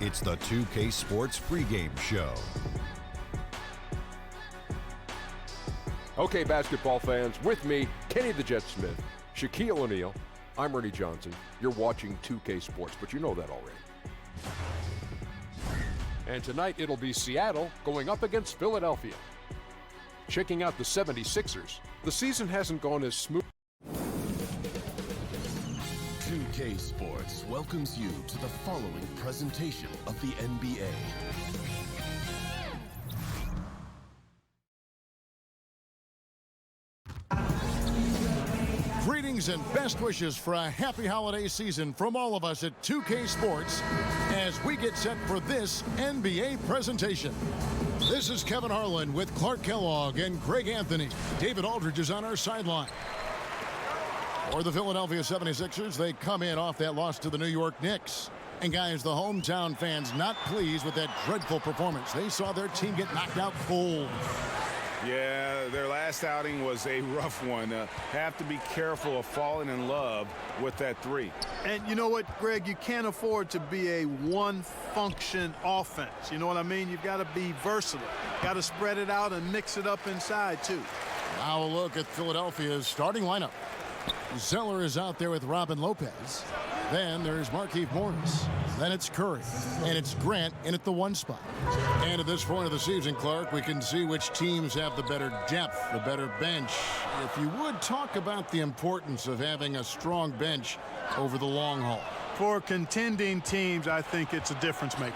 It's the 2K Sports pregame show. Okay, basketball fans, with me, Kenny the Jet Smith, Shaquille O'Neal, I'm Ernie Johnson. You're watching 2K Sports, but you know that already. And tonight it'll be Seattle going up against Philadelphia. Checking out the 76ers, the season hasn't gone as smooth. 2K Sports welcomes you to the following presentation of the NBA. Greetings and best wishes for a happy holiday season from all of us at 2K Sports as we get set for this NBA presentation. This is Kevin Harlan with Clark Kellogg and Greg Anthony. David Aldridge is on our sideline. For the Philadelphia 76ers, they come in off that loss to the New York Knicks. And guys, the hometown fans not pleased with that dreadful performance. They saw their team get knocked out cold. Yeah, their last outing was a rough one. Have to be careful of falling in love with that three. And you know what, Greg, you can't afford to be a one-function offense. You know what I mean? You've got to be versatile. Got to spread it out and mix it up inside, too. Now a look at Philadelphia's starting lineup. Zeller is out there with Robin Lopez. Then there's Markieff Morris. Then it's Curry. And it's Grant in at the one spot. And at this point of the season, Clark, we can see which teams have the better depth, the better bench. If you would talk about the importance of having a strong bench over the long haul. For contending teams, I think it's a difference maker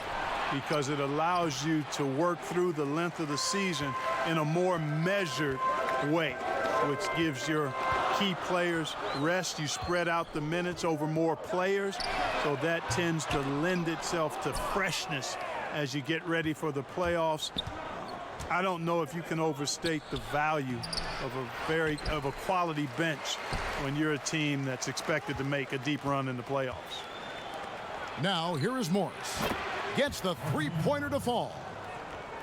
because it allows you to work through the length of the season in a more measured way, which gives your key players rest. You spread out the minutes over more players, so that tends to lend itself to freshness as you get ready for the playoffs. I don't know if you can overstate the value of a quality bench when you're a team that's expected to make a deep run in the playoffs. Now here is Morris. Gets the three-pointer to fall.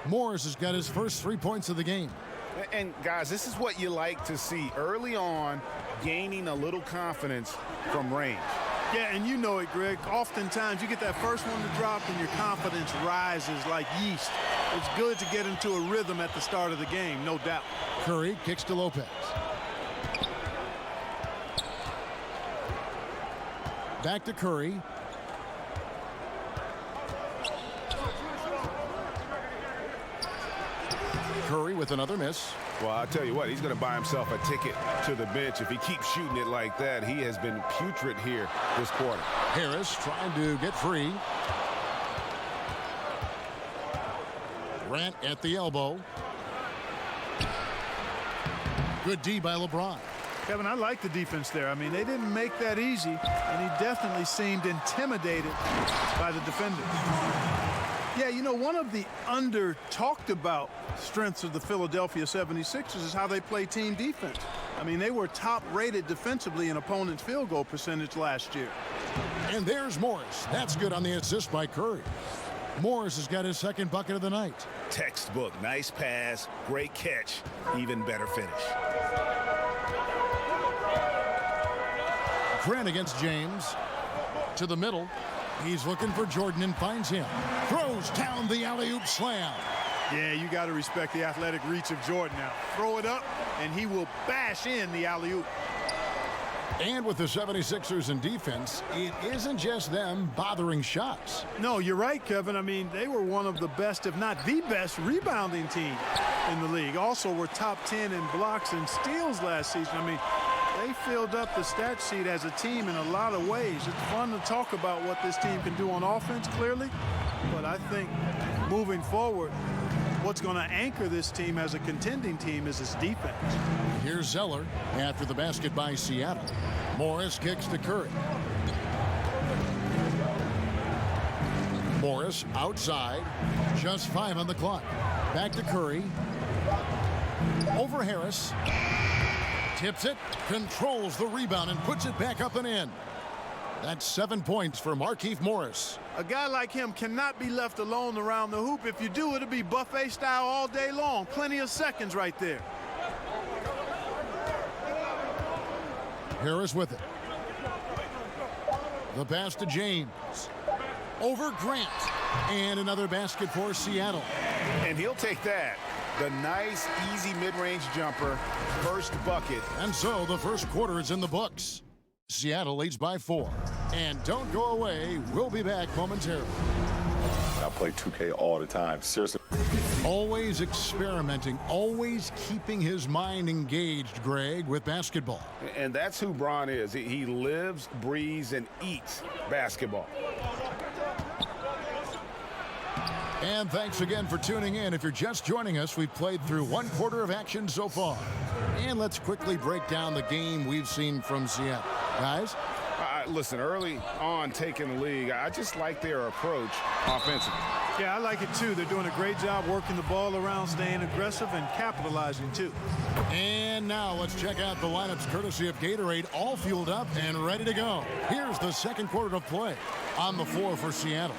Morris has got his first 3 points of the game. And, guys, this is what you like to see early on, gaining a little confidence from range. Yeah, and you know it, Greg. Oftentimes you get that first one to drop and your confidence rises like yeast. It's good to get into a rhythm at the start of the game, no doubt. Curry kicks to Lopez. Back to Curry. Curry with another miss. Well, I'll tell you what, he's going to buy himself a ticket to the bench. If he keeps shooting it like that, he has been putrid here this quarter. Harris trying to get free. Grant at the elbow. Good D by LeBron. Kevin, I like the defense there. I mean, they didn't make that easy, and he definitely seemed intimidated by the defenders. Yeah, you know, one of the under-talked about strengths of the Philadelphia 76ers is how they play team defense. I mean, they were top-rated defensively in opponents' field goal percentage last year. And there's Morris. That's good on the assist by Curry. Morris has got his second bucket of the night. Textbook, nice pass, great catch, even better finish. Grant against James. To the middle. He's looking for Jordan and finds him. Throws down the alley-oop slam. Yeah, you got to respect the athletic reach of Jordan now. Throw it up, and he will bash in the alley-oop. And with the 76ers in defense, it isn't just them bothering shots. No, you're right, Kevin. I mean, they were one of the best, if not the best, rebounding team in the league. Also, were top 10 in blocks and steals last season. I mean, they filled up the stat sheet as a team in a lot of ways. It's fun to talk about what this team can do on offense, clearly. But I think moving forward, what's going to anchor this team as a contending team is its defense. Here's Zeller after the basket by Seattle. Morris kicks to Curry. Morris outside. Just 5 on the clock. Back to Curry. Over Harris. Tips it, controls the rebound, and puts it back up and in. That's 7 points for Markieff Morris. A guy like him cannot be left alone around the hoop. If you do, it'll be buffet style all day long. Plenty of seconds right there. Harris with it. The pass to James. over Grant. And another basket for Seattle. And he'll take that. The nice, easy mid-range jumper. First bucket. And so the first quarter is in the books. Seattle leads by 4. And don't go away. We'll be back momentarily. I play 2K all the time. Seriously. Always experimenting, always keeping his mind engaged, Greg, with basketball. And that's who Bron is. He lives, breathes, and eats basketball. And thanks again for tuning in. If you're just joining us, we've played through one quarter of action so far. And let's quickly break down the game we've seen from Seattle. Guys? Listen, early on taking the league, I just like their approach offensively. Yeah, I like it too. They're doing a great job working the ball around, staying aggressive, and capitalizing too. And now let's check out the lineups courtesy of Gatorade, all fueled up and ready to go. Here's the second quarter of play. On the floor for Seattle.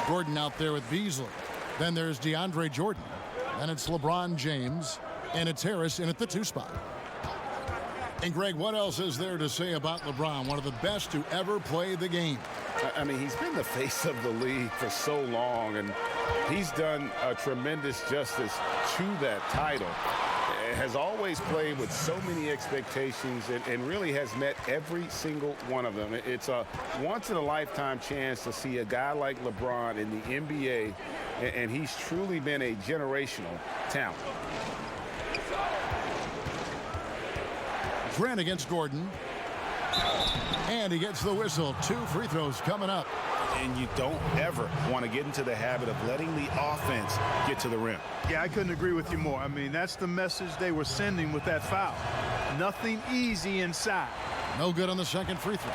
Gordon out there with Beasley. Then there's DeAndre Jordan. And it's LeBron James. And it's Harris in at the 2 spot. And Greg, what else is there to say about LeBron? One of the best to ever play the game. I mean, he's been the face of the league for so long, and he's done a tremendous justice to that title. Has always played with so many expectations and really has met every single one of them. It's a once-in-a-lifetime chance to see a guy like LeBron in the NBA, and he's truly been a generational talent. Grant against Gordon. And he gets the whistle. 2 free throws coming up. And you don't ever want to get into the habit of letting the offense get to the rim. Yeah, I couldn't agree with you more. I mean, that's the message they were sending with that foul. Nothing easy inside. No good on the second free throw.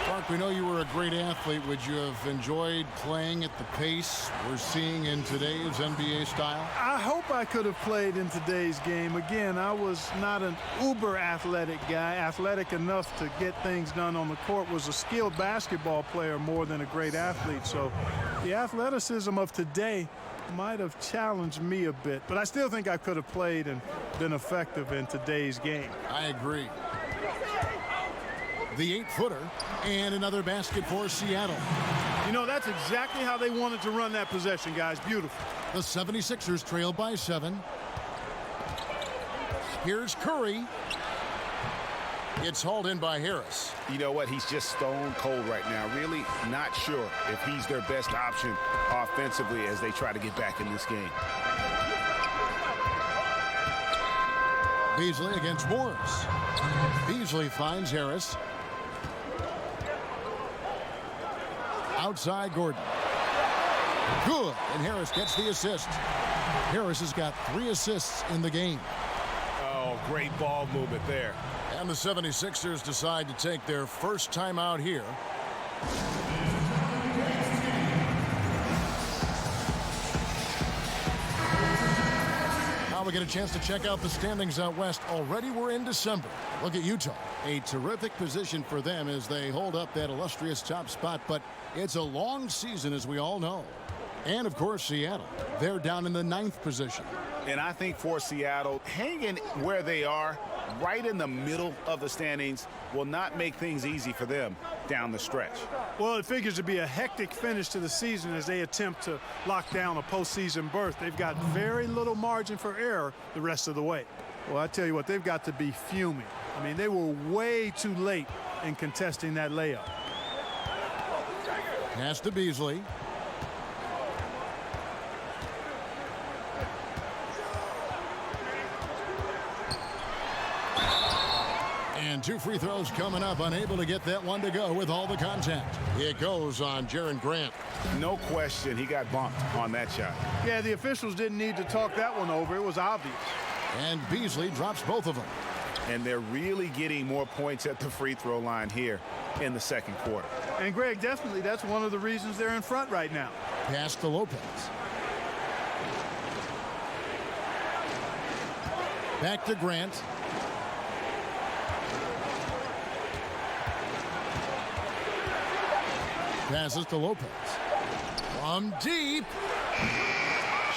Clark, we know you were a great athlete. Would you have enjoyed playing at the pace we're seeing in today's NBA style? I hope I could have played in today's game. Again, I was not an uber athletic guy. Athletic enough to get things done on the court. Was a skilled basketball player more than a great athlete. So the athleticism of today might have challenged me a bit. But I still think I could have played and been effective in today's game. I agree. The 8-footer and another basket for Seattle. You know, that's exactly how they wanted to run that possession, guys. Beautiful. The 76ers trail by 7. Here's Curry. It's hauled in by Harris. You know what? He's just stone cold right now. Really not sure if he's their best option offensively as they try to get back in this game. Beasley against Morris. Beasley finds Harris. Outside Gordon. Good. And Harris gets the assist. Harris has got 3 assists in the game. Oh, great ball movement there. And the 76ers decide to take their first timeout here. Now we get a chance to check out the standings out west. Already we're in December. Look at Utah. A terrific position for them as they hold up that illustrious top spot, but it's a long season, as we all know. And, of course, Seattle. They're down in the 9th position. And I think for Seattle, hanging where they are, right in the middle of the standings, will not make things easy for them down the stretch. Well, it figures to be a hectic finish to the season as they attempt to lock down a postseason berth. They've got very little margin for error the rest of the way. Well, I tell you what, they've got to be fuming. I mean, they were way too late in contesting that layup. Pass to Beasley. And 2 free throws coming up. Unable to get that one to go with all the contact. It goes on Jaren Grant. No question, he got bumped on that shot. Yeah, the officials didn't need to talk that one over. It was obvious. And Beasley drops both of them. And they're really getting more points at the free throw line here in the second quarter. And, Greg, definitely that's one of the reasons they're in front right now. Pass to Lopez. Back to Grant. Passes to Lopez. From deep.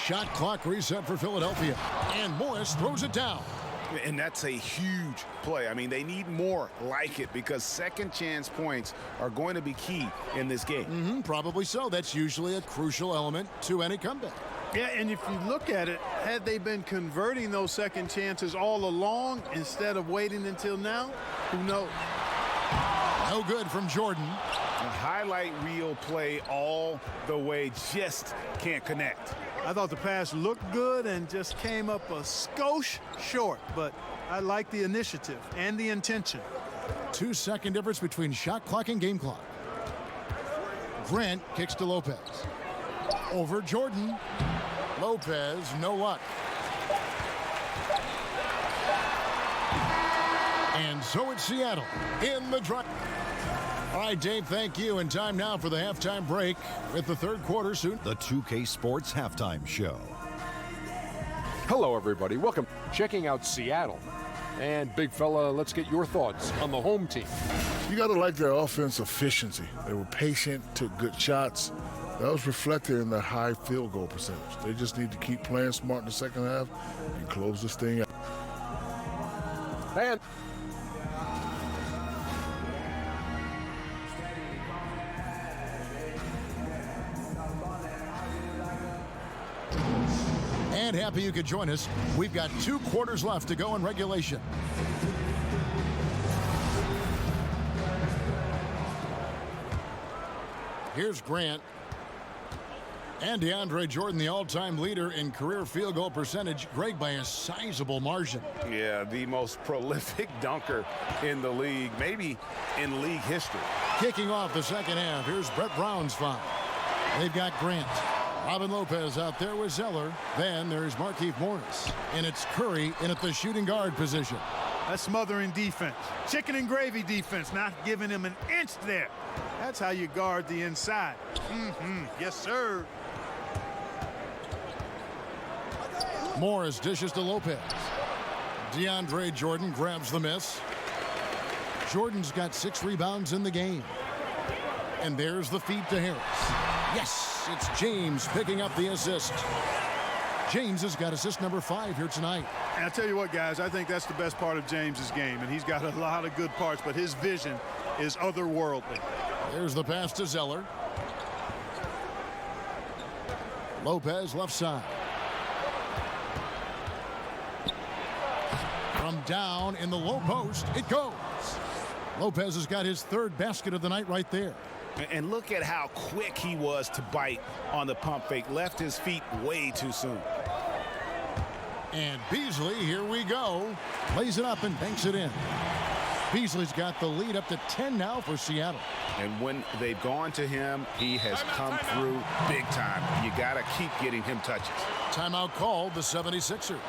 Shot clock reset for Philadelphia. And Morris throws it down. And that's a huge play. I mean, they need more like it because second chance points are going to be key in this game. Probably so. That's usually a crucial element to any comeback. Yeah, and if you look at it, had they been converting those second chances all along instead of waiting until now, who knows? No good from Jordan. A highlight reel play all the way, just can't connect. I thought the pass looked good and just came up a skosh short, but I like the initiative and the intention. 2-second difference between shot clock and game clock. Grant kicks to Lopez. Over Jordan. Lopez, no luck. And so it's Seattle in the drive. All right, Dave, thank you. And time now for the halftime break with the third quarter soon. The 2K Sports Halftime Show. Hello, everybody. Welcome. Checking out Seattle. And, big fella, let's get your thoughts on the home team. You got to like their offense efficiency. They were patient, took good shots. That was reflected in their high field goal percentage. They just need to keep playing smart in the second half and close this thing out. And happy you could join us. We've got 2 quarters left to go in regulation. Here's Grant. And DeAndre Jordan, the all-time leader in career field goal percentage. Greg, by a sizable margin. Yeah, the most prolific dunker in the league, maybe in league history. Kicking off the second half, here's Brett Brown's foul. They've got Grant. Robin Lopez out there with Zeller. Then there's Markieff Morris. And it's Curry in at the shooting guard position. That's smothering defense. Chicken and gravy defense, not giving him an inch there. That's how you guard the inside. Yes, sir. Morris dishes to Lopez. DeAndre Jordan grabs the miss. Jordan's got 6 rebounds in the game. And there's the feed to Harris. Yes, it's James picking up the assist. James has got assist number 5 here tonight. And I tell you what, guys, I think that's the best part of James's game. And he's got a lot of good parts, but his vision is otherworldly. There's the pass to Zeller. Lopez left side. From down in the low post, it goes. Lopez has got his 3rd basket of the night right there. And look at how quick he was to bite on the pump fake. Left his feet way too soon. And Beasley, here we go. Lays it up and banks it in. Beasley's got the lead up to 10 now for Seattle. And when they've gone to him, he has come through big time. You got to keep getting him touches. Timeout called the 76ers.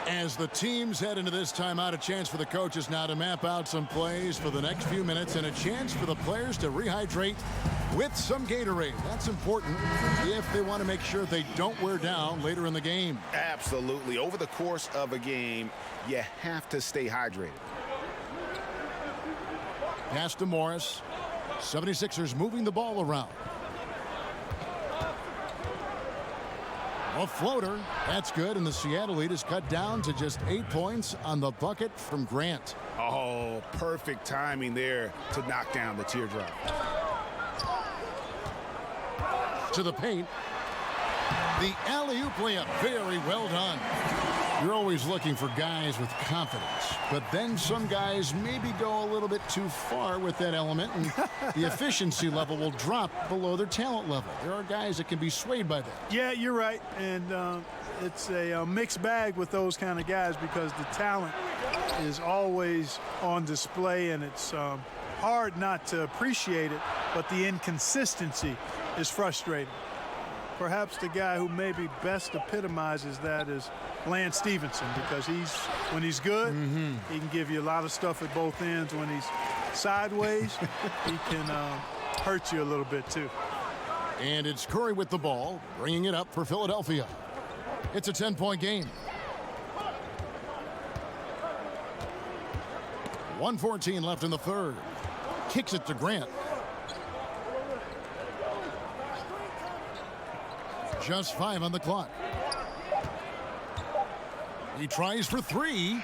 As the teams head into this timeout, a chance for the coaches now to map out some plays for the next few minutes and a chance for the players to rehydrate with some Gatorade. That's important if they want to make sure they don't wear down later in the game. Absolutely. Over the course of a game, you have to stay hydrated. Pass to Morris. 76ers moving the ball around. A floater. That's good, and the Seattle lead is cut down to just 8 points on the bucket from Grant. Oh, perfect timing there to knock down the teardrop. To the paint. The alley-oop layup. Very well done. You're always looking for guys with confidence, but then some guys maybe go a little bit too far with that element, and the efficiency level will drop below their talent level. There are guys that can be swayed by that. Yeah, you're right, and it's a mixed bag with those kind of guys because the talent is always on display, and it's hard not to appreciate it, but the inconsistency is frustrating. Perhaps the guy who maybe best epitomizes that is Lance Stevenson, because when he's good, he can give you a lot of stuff at both ends. When he's sideways, he can hurt you a little bit too. And it's Curry with the ball, bringing it up for Philadelphia. It's a 10-point game. 1:14 left in the third. Kicks it to Grant. Just 5 on the clock. He tries for three.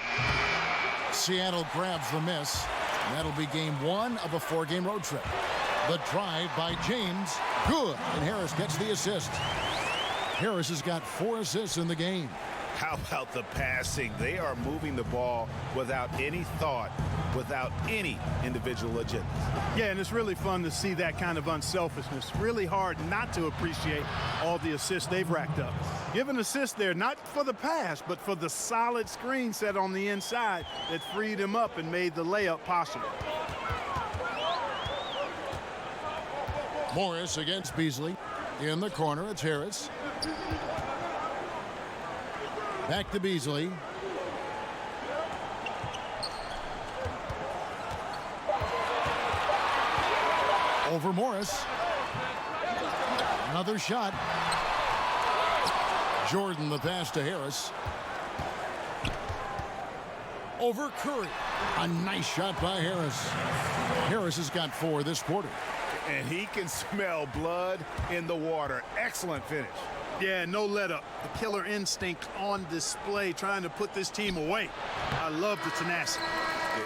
Seattle grabs the miss. And that'll be game one of a 4-game road trip. The drive by James. Good. And Harris gets the assist. Harris has got 4 assists in the game. How about the passing? They are moving the ball without any thought, without any individual agenda. Yeah, and it's really fun to see that kind of unselfishness. Really hard not to appreciate all the assists they've racked up. Give an assist there, not for the pass, but for the solid screen set on the inside that freed him up and made the layup possible. Morris against Beasley. In the corner, it's Harris. Back to Beasley. Over Morris. Another shot. Jordan the pass to Harris. Over Curry. A nice shot by Harris. Harris has got 4 this quarter. And he can smell blood in the water. Excellent finish. Yeah, no let up. The killer instinct on display, trying to put this team away. I love the tenacity.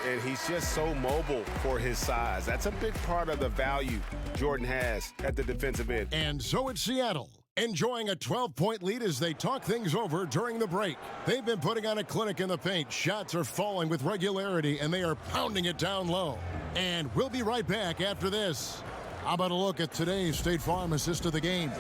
And he's just so mobile for his size. That's a big part of the value Jordan has at the defensive end. And so it's Seattle, enjoying a 12-point lead as they talk things over during the break. They've been putting on a clinic in the paint. Shots are falling with regularity, and they are pounding it down low. And we'll be right back after this. How about a look at today's State Farm assist of the game?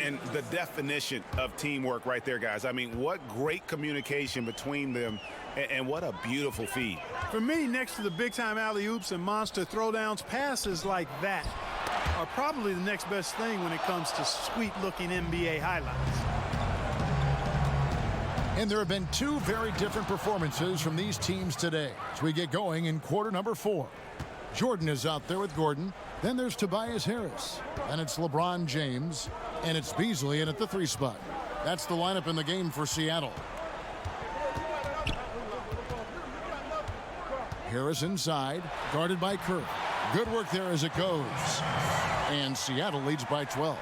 And the definition of teamwork right there, guys. I mean, what great communication between them, and what a beautiful feed. For me, next to the big-time alley-oops and monster throwdowns, passes like that are probably the next best thing when it comes to sweet-looking NBA highlights. And there have been 2 very different performances from these teams today as we get going in quarter number 4. Jordan is out there with Gordon. Then there's Tobias Harris. Then it's LeBron James. And it's Beasley in at the 3 spot. That's the lineup in the game for Seattle. Harris inside, guarded by Curry. Good work there as it goes. And Seattle leads by 12.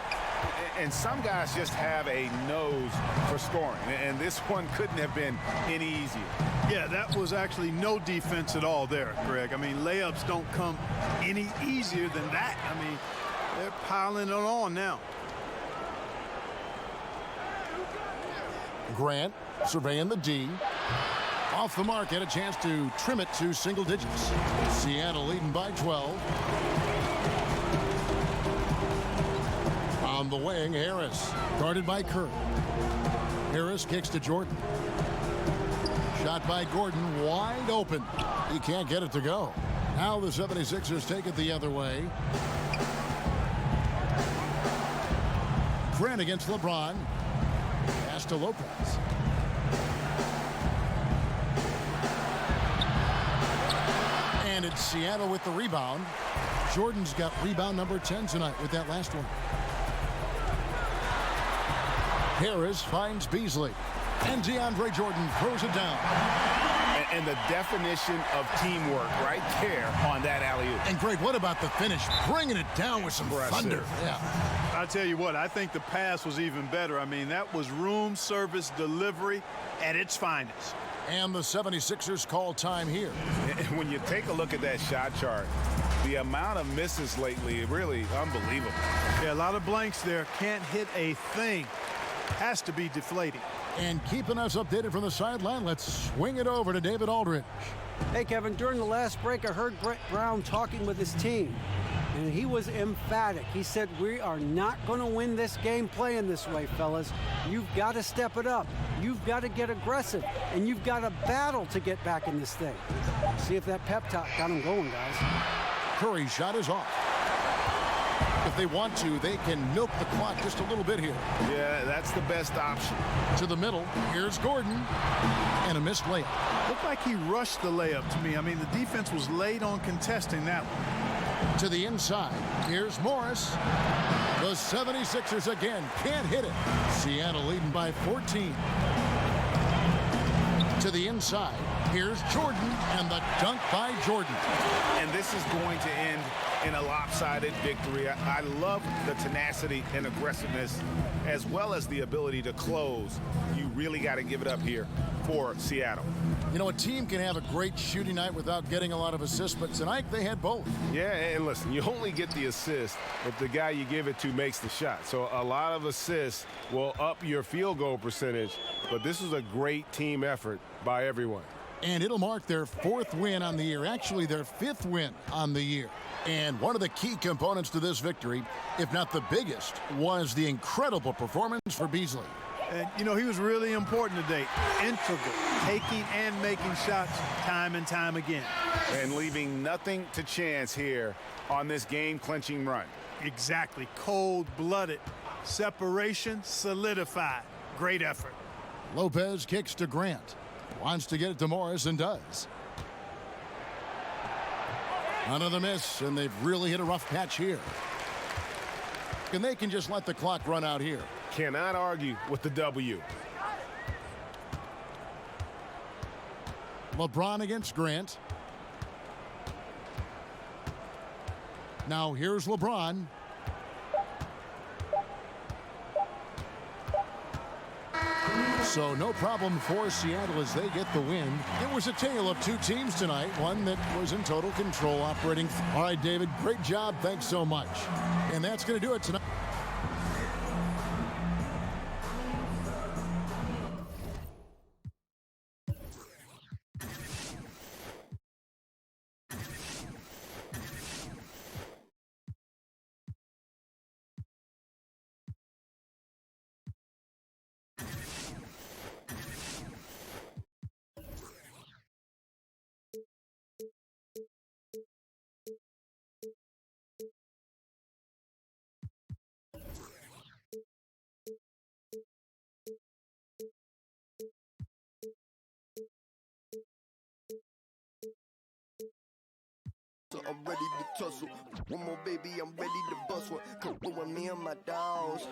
And some guys just have a nose for scoring. And this one couldn't have been any easier. Yeah, that was actually no defense at all there, Greg. I mean, layups don't come any easier than that. I mean, they're piling it on now. Grant surveying the D. Off the mark, had a chance to trim it to single digits. Seattle leading by 12. On the wing, Harris, guarded by Curry. Harris kicks to Jordan. Shot by Gordon, wide open. He can't get it to go. Now the 76ers take it the other way. Grant against LeBron. Pass to Lopez. And it's Seattle with the rebound. Jordan's got rebound number 10 tonight with that last one. Harris finds Beasley. And DeAndre Jordan throws it down. And the definition of teamwork right there on that alley-oop. And Greg, what about the finish? Bringing it down with some thunder. Yeah. I tell you what, I think the pass was even better. I mean, that was room service delivery at its finest. And the 76ers call time here. And when you take a look at that shot chart, the amount of misses lately, really unbelievable. Yeah, a lot of blanks there. Can't hit a thing. Has to be deflating. And keeping us updated from the sideline, let's swing it over to David Aldridge. Hey, Kevin, during the last break, I heard Brett Brown talking with his team, and he was emphatic. He said, we are not going to win this game playing this way, fellas. You've got to step it up. You've got to get aggressive, and you've got to battle to get back in this thing. See if that pep talk got him going, guys. Curry's shot is off. If they want to, they can milk the clock just a little bit here. Yeah, that's the best option. To the middle, here's Gordon, and a missed layup. Looked like he rushed the layup to me. I mean, the defense was late on contesting that one. To the inside, here's Morris. The 76ers again can't hit it. Seattle leading by 14. To the inside, here's Jordan, and the dunk by Jordan. And this is going to end in a lopsided victory. I love the tenacity and aggressiveness as well as the ability to close. You really got to give it up here for Seattle. You know, a team can have a great shooting night without getting a lot of assists, but tonight they had both. Yeah, and listen, you only get the assist if the guy you give it to makes the shot. So a lot of assists will up your field goal percentage, but this is a great team effort by everyone. And it'll mark their 4th win on the year, actually their 5th win on the year. And one of the key components to this victory, if not the biggest, was the incredible performance for Beasley. And, you know, he was really important today, integral, taking and making shots time and time again. And leaving nothing to chance here on this game-clinching run. Exactly, cold-blooded, separation solidified. Great effort. Lopez kicks to Grant. Wants to get it to Morris and does. Another miss, and they've really hit a rough patch here. And they can just let the clock run out here. Cannot argue with the W. LeBron against Grant. Now here's LeBron. So no problem for Seattle as they get the win. It was a tale of two teams tonight, one that was in total control operating. All right, David, great job. Thanks so much. And that's going to do it tonight. I'm ready to tussle. One more baby, I'm ready to bust one. Come with me and my dogs.